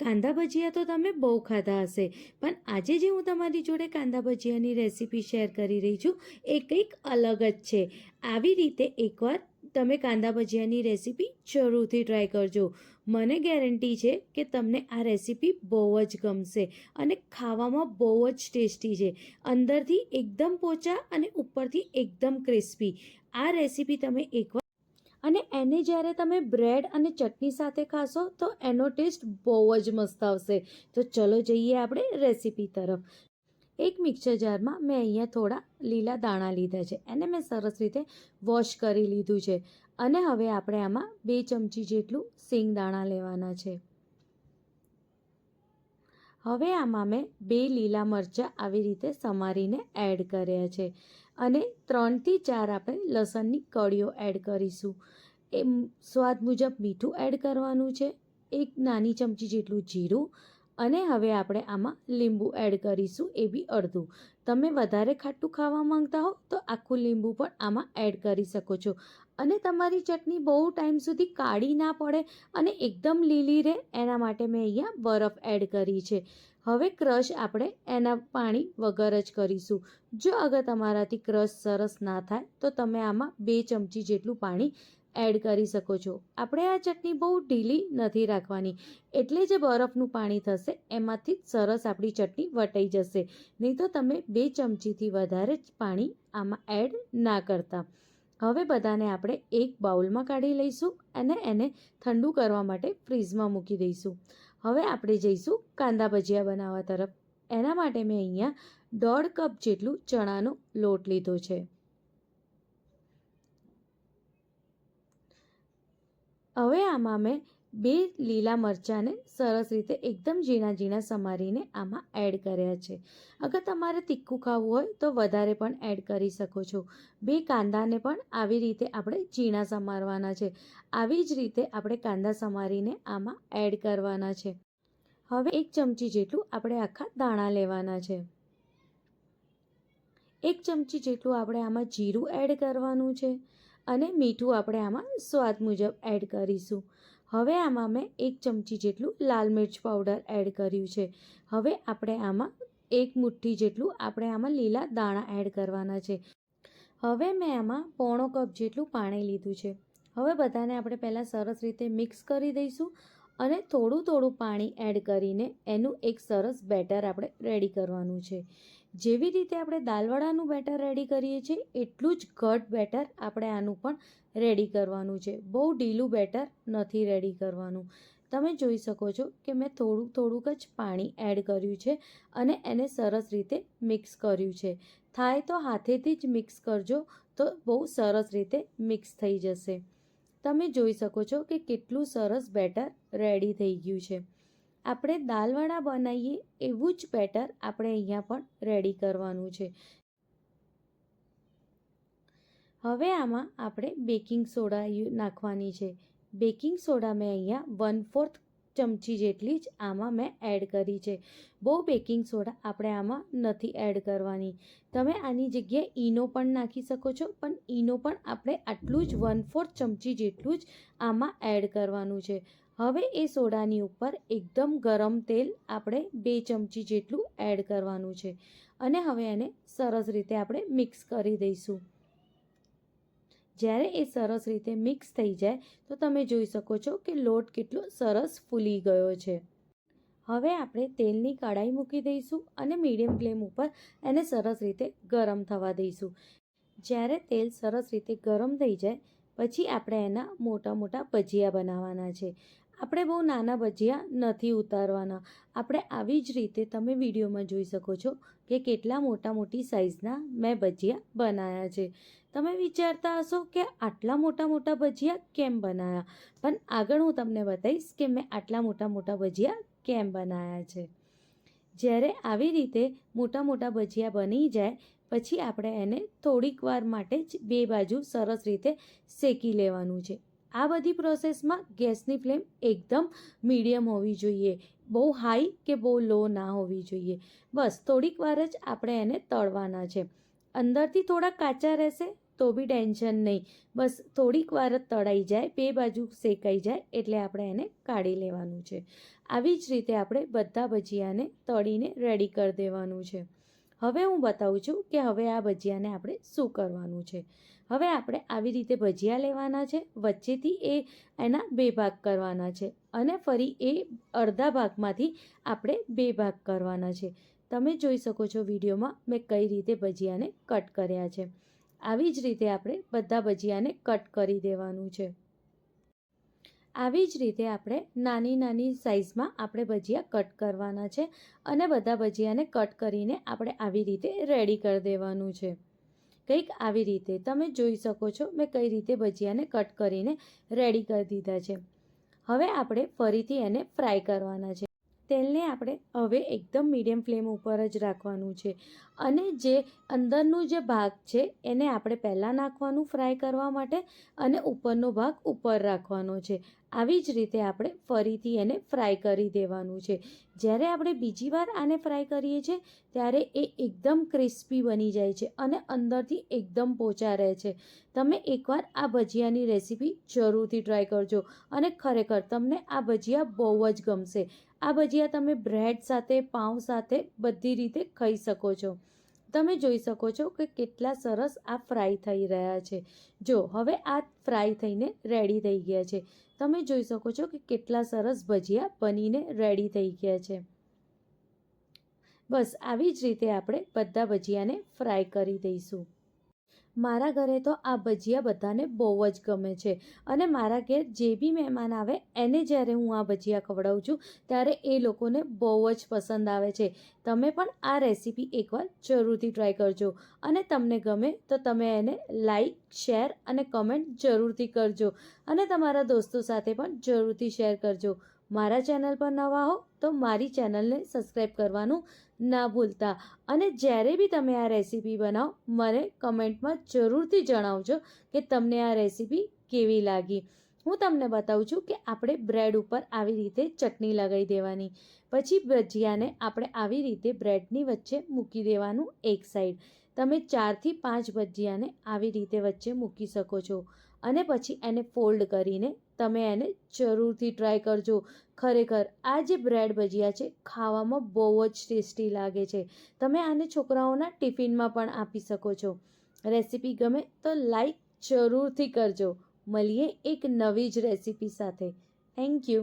કાંદા ભજીયા તો તમે બહુ ખાધા હશે, પણ આજે જે હું તમારી જોડે કાંદા ભજીયાની રેસીપી શેર કરી રહી છું એ કંઈક અલગ જ છે. આવી રીતે એકવાર તમે કાંદા ભજીયાની રેસીપી જરૂરથી ટ્રાય કરજો. મને ગેરંટી છે કે તમને આ રેસીપી બહુ જ ગમશે અને ખાવામાં બહુ જ ટેસ્ટી છે. અંદરથી એકદમ પોચા અને ઉપરથી એકદમ ક્રિસ્પી. આ રેસીપી તમે એકવાર અને એને જ્યારે તમે બ્રેડ અને ચટણી સાથે ખાશો તો એનો ટેસ્ટ બહુ જ મસ્ત આવશે. તો ચલો જઈએ આપણે રેસીપી તરફ. એક મિક્સર જારમાં મેં અહીંયા થોડા લીલા દાણા લીધા છે. એને મેં સરસ રીતે વોશ કરી લીધું છે અને હવે આપણે આમાં 2 ચમચી જેટલું સિંગ દાણા લેવાના છે. હવે આમાં મેં 2 લીલા મરચાં આવી રીતે સમારીને એડ કર્યા છે અને 3 થી 4 આપણે લસણની કળીઓ એડ કરીશું. એ સ્વાદ મુજબ મીઠું એડ કરવાનું છે, 1 નાની ચમચી જેટલું જીરું અને હવે આપણે આમાં લીંબુ એડ કરીશું, એ બી અડધું. તમે વધારે ખાટું ખાવા માંગતા હો તો આખું લીંબુ પણ આમાં એડ કરી શકો છો. અને તમારી ચટણી બહુ ટાઈમ સુધી કાળી ના પડે અને એકદમ લીલી રહે એના માટે મેં અહીંયા બરફ એડ કરી છે. હવે ક્રશ આપણે એના પાણી વગર જ કરીશું. જો અગર તમારાથી ક્રશ સરસ ના થાય તો તમે આમાં 2 ચમચી જેટલું પાણી એડ કરી શકો છો. આપણે આ ચટણી બહુ ઢીલી નથી રાખવાની, એટલે જે બરફનું પાણી થશે એમાંથી જ સરસ આપણી ચટણી વટાઈ જશે. નહીં તો તમે 2 ચમચીથી વધારે જ પાણી આમાં એડ ના કરતા. હવે બધાને આપણે એક બાઉલમાં કાઢી લઈશું અને એને ઠંડુ કરવા માટે ફ્રીઝમાં મૂકી દઈશું. હવે આપણે જઈશું કાંદા ભજીયા બનાવવા તરફ. એના માટે મેં અહીંયા 1.5 કપ જેટલું ચણાનો લોટ લીધો છે. હવે આમાં મેં 2 લીલા મરચાંને સરસ રીતે એકદમ ઝીણા ઝીણા સમારીને આમાં એડ કર્યા છે. અગર તમારે તીખું ખાવું હોય તો વધારે પણ એડ કરી શકો છો. 2 કાંદાને પણ આવી રીતે આપણે ઝીણા સમારવાના છે. આવી જ રીતે આપણે કાંદા સમારીને આમાં એડ કરવાના છે. હવે 1 ચમચી જેટલું આપણે આખા દાણા લેવાના છે. 1 ચમચી જેટલું આપણે આમાં જીરું એડ કરવાનું છે અને મીઠું આપણે આમાં સ્વાદ મુજબ એડ કરીશું. હવે આમાં મેં 1 ચમચી જેટલું લાલ મિર્ચ પાવડર એડ કર્યું છે. હવે આપણે આમાં 1 મુઠ્ઠી જેટલું આપણે આમાં લીલા દાણા એડ કરવાના છે. હવે મેં આમાં 1/4 કપ જેટલું પાણી લીધું છે. હવે બધાને આપણે પહેલાં સરસ રીતે મિક્સ કરી દઈશું અને થોડું પાણી એડ કરીને એનું એક સરસ બેટર આપણે રેડી કરવાનું છે. જેવી રીતે આપણે દાલવડાનું બેટર રેડી કરીએ છીએ એટલું જ ઘટ બેટર આપણે આનું પણ રેડી કરવાનું છે. બહુ ઢીલું બેટર નથી રેડી કરવાનું. તમે જોઈ શકો છો કે મેં થોડુંક જ પાણી એડ કર્યું છે અને એને સરસ રીતે મિક્સ કર્યું છે. થાય તો હાથેથી જ મિક્સ કરજો તો બહુ સરસ રીતે મિક્સ થઈ જશે. તમે જોઈ શકો છો કે કેટલું સરસ બેટર રેડી થઈ ગયું છે. આપણે દાલવડા બનાવીએ એવું જ બેટર આપણે અહીંયા પણ રેડી કરવાનું છે. હવે આમાં આપણે બેકિંગ સોડા નાખવાની છે. બેકિંગ સોડા મેં અહીંયા 1/4 ચમચી જેટલી જ આમાં મેં એડ કરી છે. બહુ બેકિંગ સોડા આપણે આમાં નથી એડ કરવાની. તમે આની જગ્યાએ ઈનો પણ નાખી શકો છો, પણ ઈનો પણ આપણે આટલું જ 1/4 ચમચી જેટલું જ આમાં એડ કરવાનું છે. હવે એ સોડાની ઉપર એકદમ ગરમ તેલ આપણે 2 ચમચી જેટલું એડ કરવાનું છે અને હવે એને સરસ રીતે આપણે મિક્સ કરી દઈશું. જ્યારે એ સરસ રીતે મિક્સ થઈ જાય તો તમે જોઈ શકો છો કે લોટ કેટલો સરસ ફૂલી ગયો છે. હવે આપણે તેલની કઢાઈ મૂકી દઈશું અને મીડિયમ ફ્લેમ ઉપર એને સરસ રીતે ગરમ થવા દઈશું. જ્યારે તેલ સરસ રીતે ગરમ થઈ જાય પછી આપણે એના મોટા ભજીયા બનાવવાના છે. આપણે બહુ નાના ભજીયા નથી ઉતારવાના. આપણે આવી જ રીતે તમે વિડીયોમાં જોઈ શકો છો કે કેટલા મોટી સાઇઝના મેં ભજીયા બનાવ્યા છે. તમે વિચારતા હશો કે આટલા મોટા ભજીયા કેમ બનાવ્યા, પણ આગળ હું તમને બતાવીશ કે મેં આટલા મોટા ભજીયા કેમ બનાવ્યા છે. જ્યારે આવી રીતે મોટા ભજીયા બની જાય પછી આપણે એને થોડીક વાર માટે જ 2 બાજુ સરસ રીતે શેકી લેવાનું છે. આ બધી પ્રોસેસમાં ગેસની ફ્લેમ એકદમ મીડિયમ હોવી જોઈએ, બહુ હાઈ કે બહુ લો ના હોવી જોઈએ. બસ થોડીક વાર જ આપણે એને તળવાના છે. અંદરથી થોડા કાચા રહેશે તો બી ટેન્શન નહીં, બસ થોડીક વાર જ તળાઈ જાય, બે બાજુ શેકાઈ જાય એટલે આપણે એને કાઢી લેવાનું છે. આવી જ રીતે આપણે બધા ભજીયાને તળીને રેડી કરી દેવાનું છે. હવે હું બતાવું છું કે હવે આ ભજીયાને આપણે શું કરવાનું છે. હવે આપણે આવી રીતે ભજીયા લેવાના છે, વચ્ચેથી એના બે ભાગ કરવાના છે અને ફરી એ અડધા ભાગમાંથી આપણે બે ભાગ કરવાના છે. તમે જોઈ શકો છો વિડીયોમાં મેં કઈ રીતે ભજીયાને કટ કર્યા છે. આવી જ રીતે આપણે બધા ભજીયાને કટ કરી દેવાનું છે. આવી જ રીતે આપણે નાની નાની સાઇઝમાં આપણે ભજીયા કટ કરવાના છે અને બધા ભજીયાને કટ કરીને આપણે આવી રીતે રેડી કરી દેવાનું છે. કંઈક આવી રીતે તમે જોઈ શકો છો મેં કઈ રીતે ભજીયાને કટ કરીને રેડી કરી દીધા છે. હવે આપણે ફરીથી એને ફ્રાય કરવાના છે. તેલને આપણે હવે એકદમ મીડિયમ ફ્લેમ ઉપર જ રાખવાનું છે અને જે અંદરનું જે ભાગ છે એને આપણે પહેલાં નાખવાનું ફ્રાય કરવા માટે અને ઉપરનો ભાગ ઉપર રાખવાનો છે. આવી જ રીતે આપણે ફરીથી એને ફ્રાય કરી દેવાનું છે. જ્યારે આપણે બીજી વાર આને ફ્રાય કરીએ છીએ ત્યારે એ એકદમ ક્રિસ્પી બની જાય છે અને અંદરથી એકદમ પોચા રહે છે. તમે એકવાર આ ભજીયાની રેસીપી જરૂરથી ટ્રાય કરજો અને ખરેખર તમને આ ભજીયા બહુ જ ગમશે. આ ભજીયા તમે બ્રેડ સાથે, પાઉં સાથે બધી રીતે ખાઈ શકો છો. તમે જોઈ શકો છો કે કેટલા સરસ આ ફ્રાય થઈ રહ્યા છે. જો હવે આ ફ્રાય થઈને રેડી થઈ ગયા છે. તમે જોઈ શકો છો કે કેટલા સરસ ભજીયા બનીને રેડી થઈ ગયા છે. બસ આવી જ રીતે આપણે બધા ભજીયાને ફ્રાય કરી દઈશું. મારા ઘરે તો આ ભજીયા બધાને બહુ જ ગમે છે અને મારા ઘેર જે બી મહેમાન આવે એને જ્યારે હું આ ભજીયા ખવડાવું છું ત્યારે એ લોકોને બહુ જ પસંદ આવે છે. તમે પણ આ રેસીપી એકવાર જરૂરથી ટ્રાય કરજો અને તમને ગમે તો તમે એને લાઈક, શેર અને કમેન્ટ જરૂરથી કરજો અને તમારા દોસ્તો સાથે પણ જરૂરથી શેર કરજો. મારા ચેનલ પર નવા હો તો મારી ચેનલને સબસ્ક્રાઈબ કરવાનું ના ભૂલતા અને જ્યારે બી તમે આ રેસીપી બનાવો મને કમેન્ટમાં જરૂરથી જણાવજો કે તમને આ રેસીપી કેવી લાગી. હું તમને બતાવું છું કે આપણે બ્રેડ ઉપર આવી રીતે ચટણી લગાવી દેવાની. પછી ભજીયાને આપણે આવી રીતે બ્રેડની વચ્ચે મૂકી દેવાનું એક સાઈડ. તમે 4થી 5 ભજીયાને આવી રીતે વચ્ચે મૂકી શકો છો અને પછી એને ફોલ્ડ કરીને તમે એને જરૂરથી ટ્રાય કરજો. ખરેખર આ જે બ્રેડ ભજીયા છે ખાવામાં બહુ જ ટેસ્ટી લાગે છે. તમે આને છોકરાઓના ટિફિનમાં પણ આપી શકો છો. રેસીપી ગમે તો લાઈક જરૂરથી કરજો. મળીએ એક નવી જ રેસીપી સાથે. Thank you.